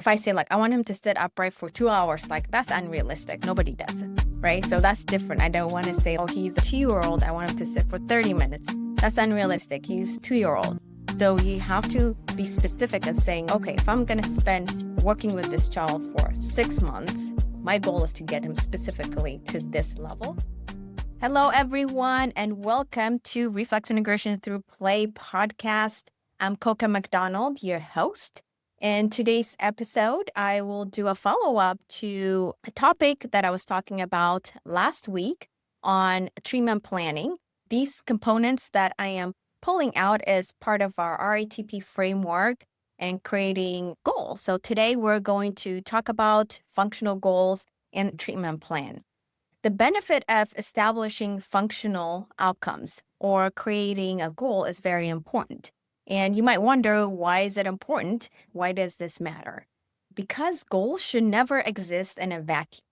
if I say like, I want him to sit upright for 2 hours, like that's unrealistic. Nobody does it, right? So that's different. I don't want to say, oh, he's a 2-year-old. I want him to sit for 30 minutes. That's unrealistic. He's 2-year-old. So you have to be specific and saying, okay, if I'm going to spend working with this child for 6 months, my goal is to get him specifically to this level. Hello, everyone, and welcome to Reflex Integration Through Play podcast. I'm Kokeb McDonald, your host. In today's episode, I will do a follow-up to a topic that I was talking about last week on treatment planning. These components that I am pulling out as part of our RATP framework and creating goals. So today we're going to talk about functional goals and treatment plan. The benefit of establishing functional outcomes or creating a goal is very important. And you might wonder, why is it important? Why does this matter? Because goals should never exist in a vacuum.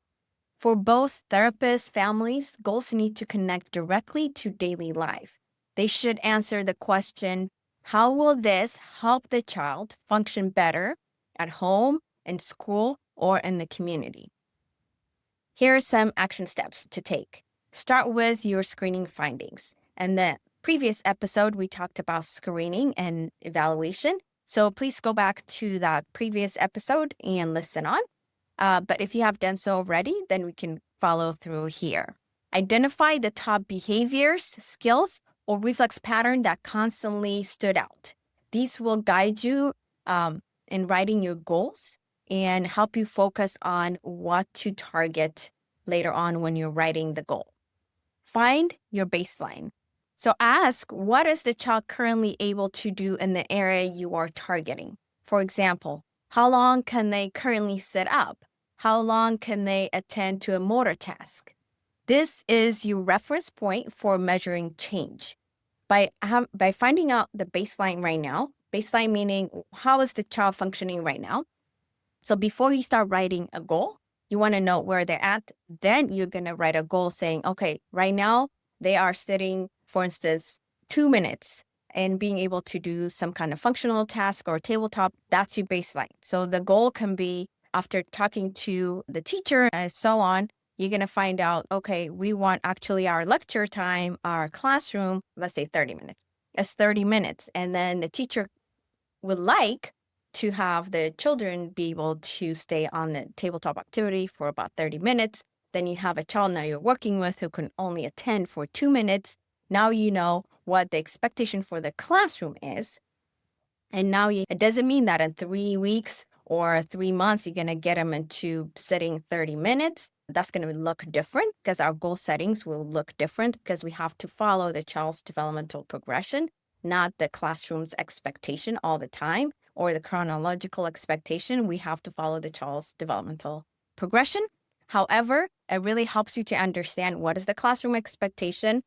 For both therapists, families, goals need to connect directly to daily life. They should answer the question, how will this help the child function better at home, in school, or in the community? Here are some action steps to take. Start with your screening findings. In the previous episode, we talked about screening and evaluation. So please go back to that previous episode and listen on. But if you have done so already, then we can follow through here. Identify the top behaviors, skills, or reflex pattern that constantly stood out. These will guide you in writing your goals and help you focus on what to target later on when you're writing the goal. Find your baseline. So ask, what is the child currently able to do in the area you are targeting? For example, how long can they currently sit up? How long can they attend to a motor task? This is your reference point for measuring change. By finding out the baseline right now, baseline meaning how is the child functioning right now? So before you start writing a goal, you want to know where they're at. Then you're going to write a goal saying, okay, right now they are sitting, for instance, 2 minutes and being able to do some kind of functional task or tabletop. That's your baseline. So the goal can be, after talking to the teacher and so on, you're going to find out, okay, we want actually our lecture time, our classroom, let's say 30 minutes. It's 30 minutes. And then the teacher would like to have the children be able to stay on the tabletop activity for about 30 minutes. Then you have a child now you're working with who can only attend for 2 minutes. Now you know what the expectation for the classroom is. And now it doesn't mean that in 3 weeks or 3 months, you're going to get them into sitting 30 minutes. That's going to look different because our goal settings will look different because we have to follow the child's developmental progression, not the classroom's expectation all the time or the chronological expectation. We have to follow the child's developmental progression. However, it really helps you to understand what is the classroom expectation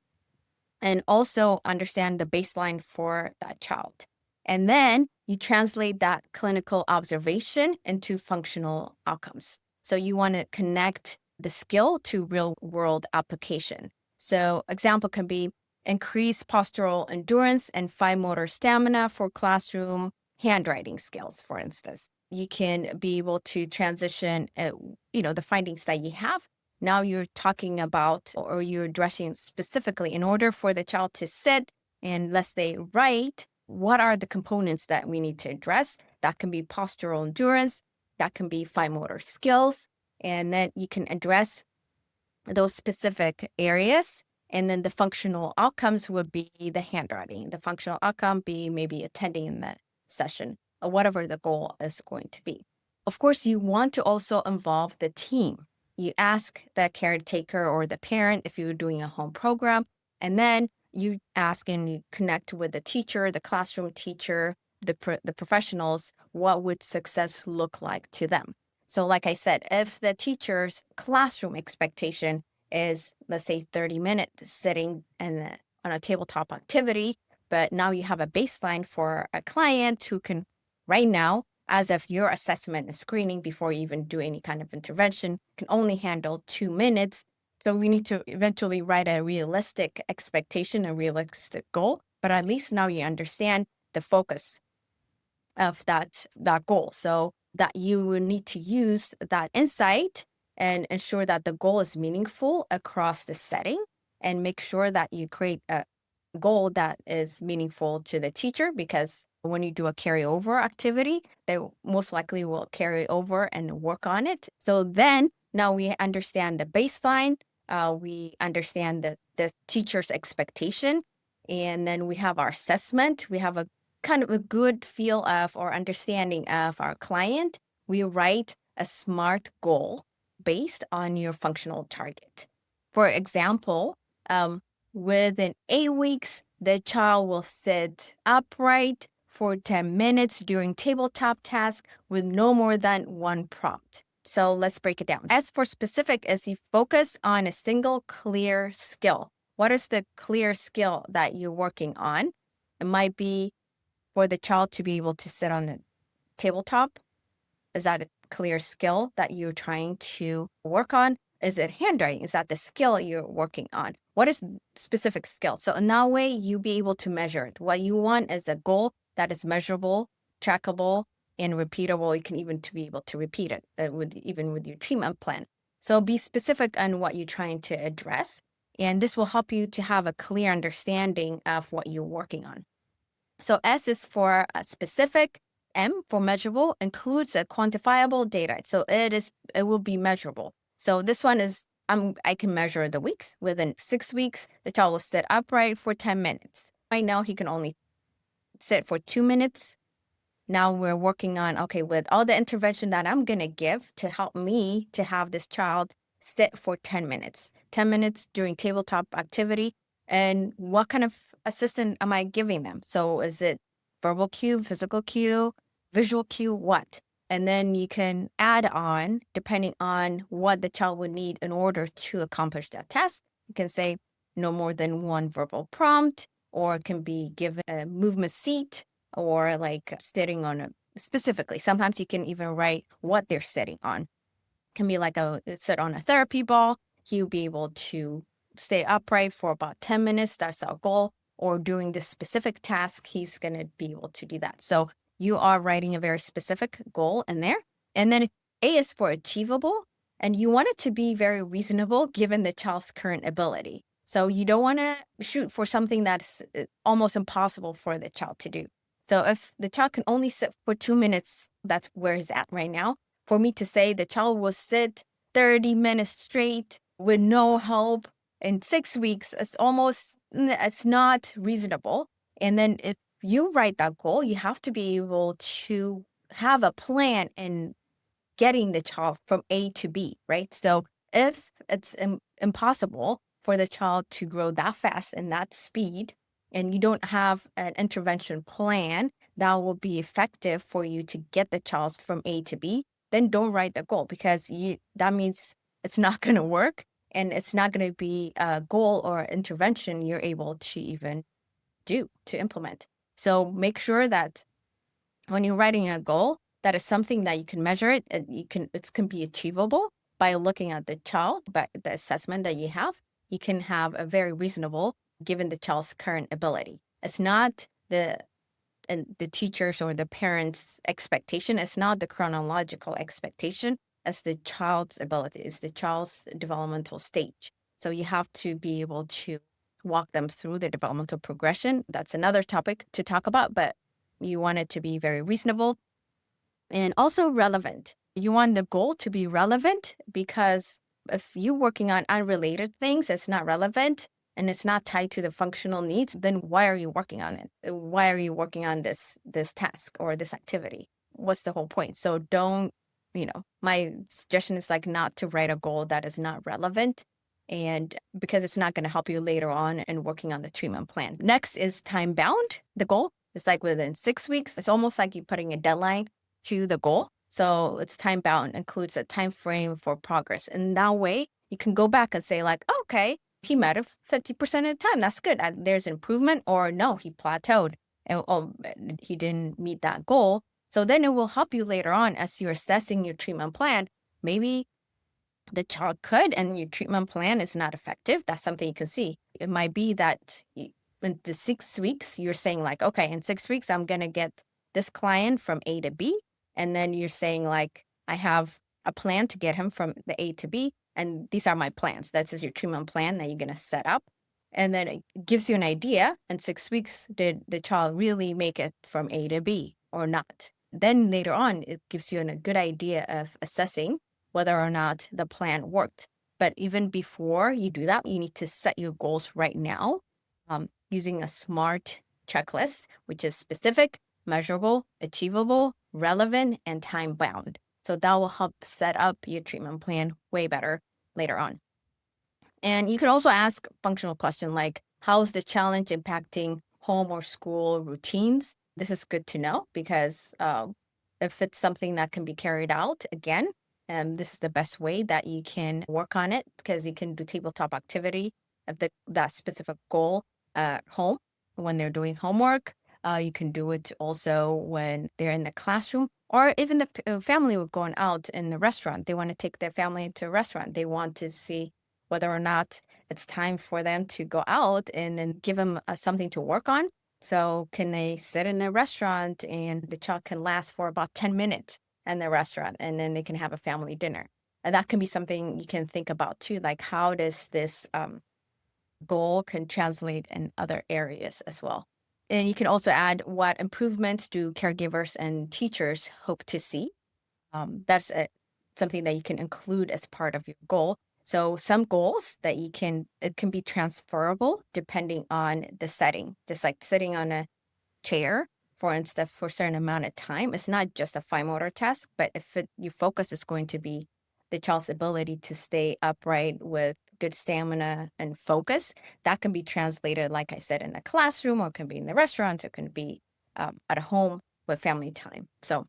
and also understand the baseline for that child. And then you translate that clinical observation into functional outcomes. So you want to connect the skill to real world application. So example can be increase postural endurance and fine motor stamina for classroom handwriting skills, for instance. You can be able to transition, the findings that you have. Now you're talking about, or you're addressing specifically, in order for the child to sit and let's say write, what are the components that we need to address? That can be postural endurance, that can be fine motor skills, and then you can address those specific areas. And then the functional outcomes would be the handwriting. The functional outcome be maybe attending in the session or whatever the goal is going to be. Of course, you want to also involve the team. You ask the caretaker or the parent if you're doing a home program, and then you ask and you connect with the teacher, the classroom teacher, the professionals, what would success look like to them? So like I said, if the teacher's classroom expectation is, let's say, 30 minutes sitting on a tabletop activity, but now you have a baseline for a client who can, right now, as of your assessment and screening before you even do any kind of intervention, can only handle 2 minutes. So we need to eventually write a realistic expectation, a realistic goal, but at least now you understand the focus of that goal. So that you will need to use that insight and ensure that the goal is meaningful across the setting, and make sure that you create a goal that is meaningful to the teacher, because when you do a carryover activity, they most likely will carry over and work on it. So then now we understand the baseline, we understand the teacher's expectation, and then we have our assessment. We have a kind of a good feel of or understanding of our client. We write a SMART goal based on your functional target. For example, within 8 weeks, the child will sit upright for 10 minutes during tabletop tasks with no more than one prompt. So let's break it down. S for specific is you focus on a single clear skill. What is the clear skill that you're working on? It might be for the child to be able to sit on the tabletop. Is that a clear skill that you're trying to work on? Is it handwriting? Is that the skill you're working on? What is specific skill? So in that way, you'll be able to measure it. What you want is a goal that is measurable, trackable, and repeatable. You can even to be able to repeat it even with your treatment plan. So be specific on what you're trying to address, and this will help you to have a clear understanding of what you're working on. So S is for specific. M for measurable includes a quantifiable data. So it will be measurable. So this one is I can measure the weeks. Within 6 weeks, the child will sit upright for 10 minutes. Right now, he can only sit for 2 minutes. Now we're working on, okay, with all the intervention that I'm going to give to help me to have this child sit for 10 minutes. 10 minutes during tabletop activity. And what kind of assistance am I giving them? So is it verbal cue, physical cue, visual cue, what? And then you can add on, depending on what the child would need in order to accomplish that task. You can say no more than one verbal prompt, or it can be given a movement seat, or like sitting on specifically. Sometimes you can even write what they're sitting on. It can be like sit on a therapy ball. He'll be able to stay upright for about 10 minutes. That's our goal. Or during this specific task, he's going to be able to do that. So you are writing a very specific goal in there. And then A is for achievable. And you want it to be very reasonable given the child's current ability. So you don't want to shoot for something that's almost impossible for the child to do. So if the child can only sit for 2 minutes, that's where it's at right now. For me to say the child will sit 30 minutes straight with no help in 6 weeks, it's not reasonable. And then if you write that goal, you have to be able to have a plan in getting the child from A to B, right? So if it's impossible for the child to grow that fast and that speed, and you don't have an intervention plan that will be effective for you to get the child from A to B, then don't write the goal, because that means it's not going to work, and it's not going to be a goal or intervention you're able to even to implement. So make sure that when you're writing a goal, that is something that you can measure it, and it can be achievable by looking at the child, by the assessment that you have. You can have a very reasonable given the child's current ability. It's not the teachers or the parents' expectation. It's not the chronological expectation. It's the child's ability. It's the child's developmental stage. So you have to be able to walk them through the developmental progression. That's another topic to talk about, but you want it to be very reasonable and also relevant. You want the goal to be relevant, because if you're working on unrelated things, it's not relevant and it's not tied to the functional needs, then why are you working on it? Why are you working on this task or this activity? What's the whole point? So don't, my suggestion is like not to write a goal that is not relevant, and because it's not going to help you later on in working on the treatment plan. Next is time bound. The goal is like within 6 weeks. It's almost like you're putting a deadline to the goal. So it's time bound, includes a time frame for progress. And that way you can go back and say like, okay, he met it 50% of the time. That's good. There's improvement, or no, he plateaued and he didn't meet that goal. So then it will help you later on as you're assessing your treatment plan. Maybe the child could, and your treatment plan is not effective. That's something you can see. It might be that in the 6 weeks, you're saying like, okay, in 6 weeks, I'm going to get this client from A to B. And then you're saying like, I have a plan to get him from the A to B, and these are my plans. That's just your treatment plan that you're going to set up. And then it gives you an idea. In 6 weeks, did the child really make it from A to B or not? Then later on, it gives you a good idea of assessing whether or not the plan worked. But even before you do that, you need to set your goals right now using a SMART checklist, which is specific, measurable, achievable, relevant, and time bound. So that will help set up your treatment plan way better later on. And you can also ask functional question like, how is the challenge impacting home or school routines? This is good to know because if it's something that can be carried out, again, this is the best way that you can work on it because you can do tabletop activity of that specific goal at home when they're doing homework. You can do it also when they're in the classroom, or even the family were going out in the restaurant. They want to take their family to a restaurant. They want to see whether or not it's time for them to go out and then give them something to work on. So can they sit in a restaurant and the child can last for about 10 minutes in the restaurant, and then they can have a family dinner. And that can be something you can think about too, like how does this goal can translate in other areas as well. And you can also add what improvements do caregivers and teachers hope to see. That's something that you can include as part of your goal. So some goals that it can be transferable depending on the setting, just like sitting on a chair, for instance, for a certain amount of time. It's not just a fine motor task, but if your focus is going to be the child's ability to stay upright with good stamina and focus, that can be translated, like I said, in the classroom, or it can be in the restaurant, or it can be at home with family time. So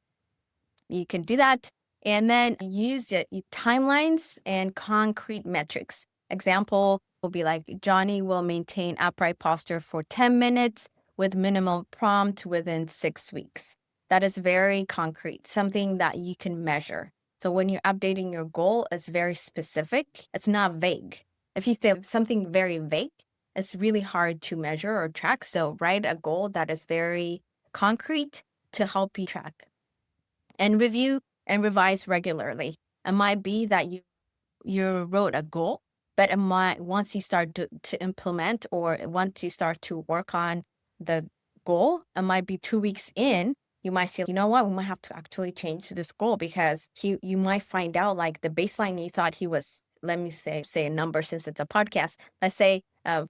you can do that. And then use timelines and concrete metrics. Example will be like Johnny will maintain upright posture for 10 minutes with minimal prompt within 6 weeks. That is very concrete, something that you can measure. So when you're updating your goal, it's very specific. It's not vague. If you say something very vague, it's really hard to measure or track. So write a goal that is very concrete to help you track. And review and revise regularly. It might be that you wrote a goal, but it might, once you start to implement or once you start to work on the goal, it might be 2 weeks in, you might say, you know what, we might have to actually change this goal because you might find out like the baseline you thought he was, let me say a number since it's a podcast. Let's say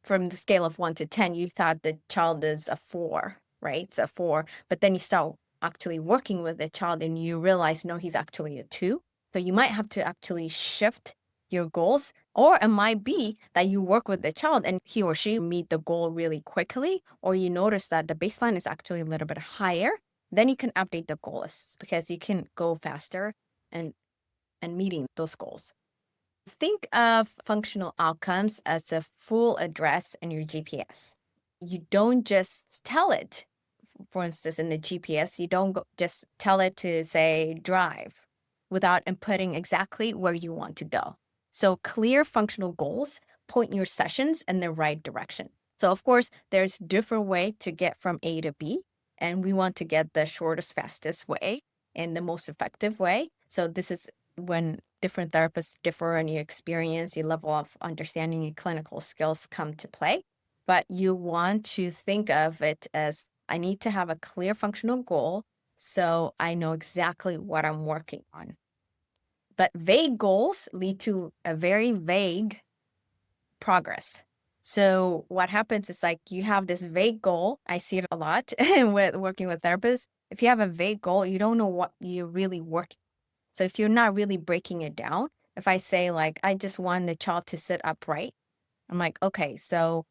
from the scale of 1 to 10, you thought the child is a 4, right? It's a 4, but then you start actually working with the child and you realize, no, he's actually a 2. So you might have to actually shift your goals, or it might be that you work with the child and he or she meet the goal really quickly, or you notice that the baseline is actually a little bit higher. Then you can update the goals because you can go faster and meeting those goals. Think of functional outcomes as a full address in your GPS. You don't just tell it. For instance, in the GPS, you don't just tell it to say drive without inputting exactly where you want to go. So clear functional goals point your sessions in the right direction. So of course, there's different way to get from A to B, and we want to get the shortest, fastest way and the most effective way. So this is when different therapists differ in your experience, your level of understanding, your clinical skills come to play. But you want to think of it as, I need to have a clear functional goal so I know exactly what I'm working on. But vague goals lead to a very vague progress. So what happens is like you have this vague goal. I see it a lot with working with therapists. If you have a vague goal, you don't know what you're really working. So if you're not really breaking it down, if I say like, I just want the child to sit upright, I'm like, okay, so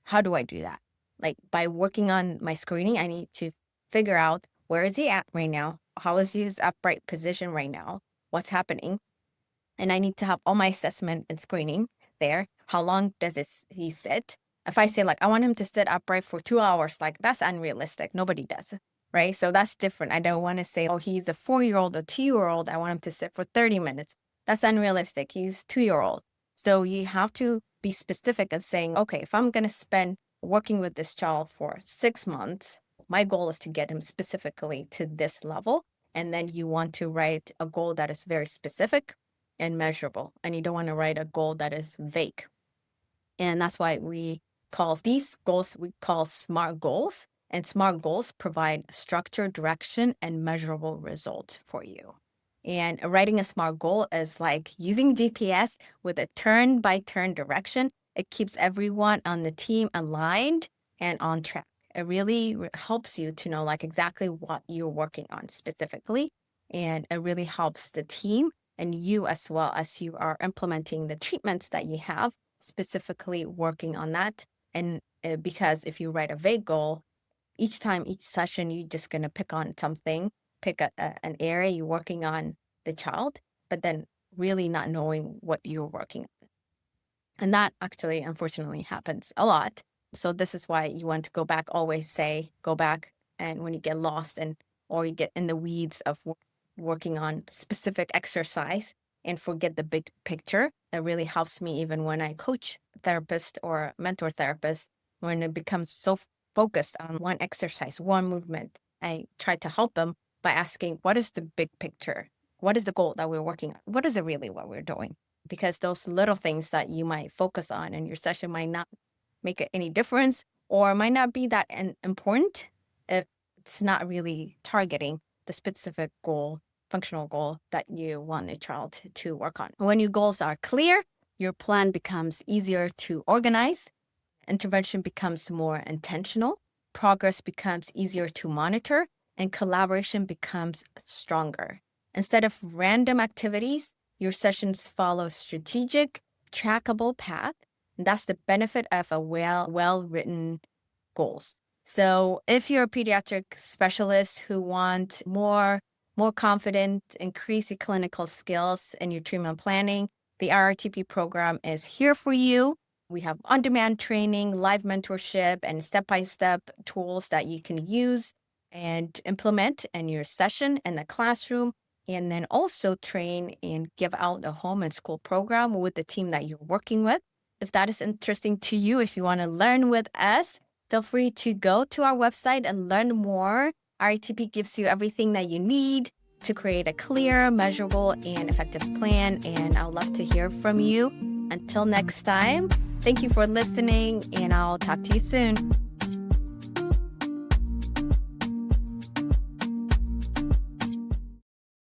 how do I do that? Like by working on my screening, I need to figure out where is he at right now? How is his upright position right now? What's happening? And I need to have all my assessment and screening there. How long does he sit? If I say like, I want him to sit upright for 2 hours, like that's unrealistic. Nobody does, right? So that's different. I don't want to say, oh, he's a 4-year-old or 2-year-old. I want him to sit for 30 minutes. That's unrealistic. He's 2-year-old. So you have to be specific and saying, okay, if I'm going to spend working with this child for 6 months, my goal is to get him specifically to this level. And then you want to write a goal that is very specific and measurable. And you don't want to write a goal that is vague. And that's why we call these goals, we call SMART goals. And SMART goals provide structure, direction, and measurable results for you. And writing a SMART goal is like using GPS with a turn-by-turn direction. It keeps everyone on the team aligned and on track. It really helps you to know like exactly what you're working on specifically. And it really helps the team and you as well as you are implementing the treatments that you have, specifically working on that. And because if you write a vague goal, each time, each session, you're just going to pick on something, pick an area you're working on the child, but then really not knowing what you're working on. And that actually, unfortunately, happens a lot. So this is why you want to go back, always say, go back. And when you get lost or you get in the weeds of working on specific exercise and forget the big picture, that really helps me even when I coach therapist or mentor therapist, when it becomes so focused on one exercise, one movement. I try to help them by asking, what is the big picture? What is the goal that we're working on? What is it really what we're doing? Because those little things that you might focus on in your session might not make any difference or might not be that important if it's not really targeting the specific goal, functional goal that you want a child to work on. When your goals are clear, your plan becomes easier to organize. Intervention becomes more intentional, progress becomes easier to monitor, and collaboration becomes stronger. Instead of random activities, your sessions follow strategic, trackable path. And that's the benefit of a well-written goals. So if you're a pediatric specialist who want more confident, increase your clinical skills in your treatment planning, the RRTP program is here for you. We have on-demand training, live mentorship, and step-by-step tools that you can use and implement in your session in the classroom, and then also train and give out a home and school program with the team that you're working with. If that is interesting to you, if you want to learn with us, feel free to go to our website and learn more. RTP gives you everything that you need to create a clear, measurable, and effective plan, and I would love to hear from you. Until next time, thank you for listening, and I'll talk to you soon.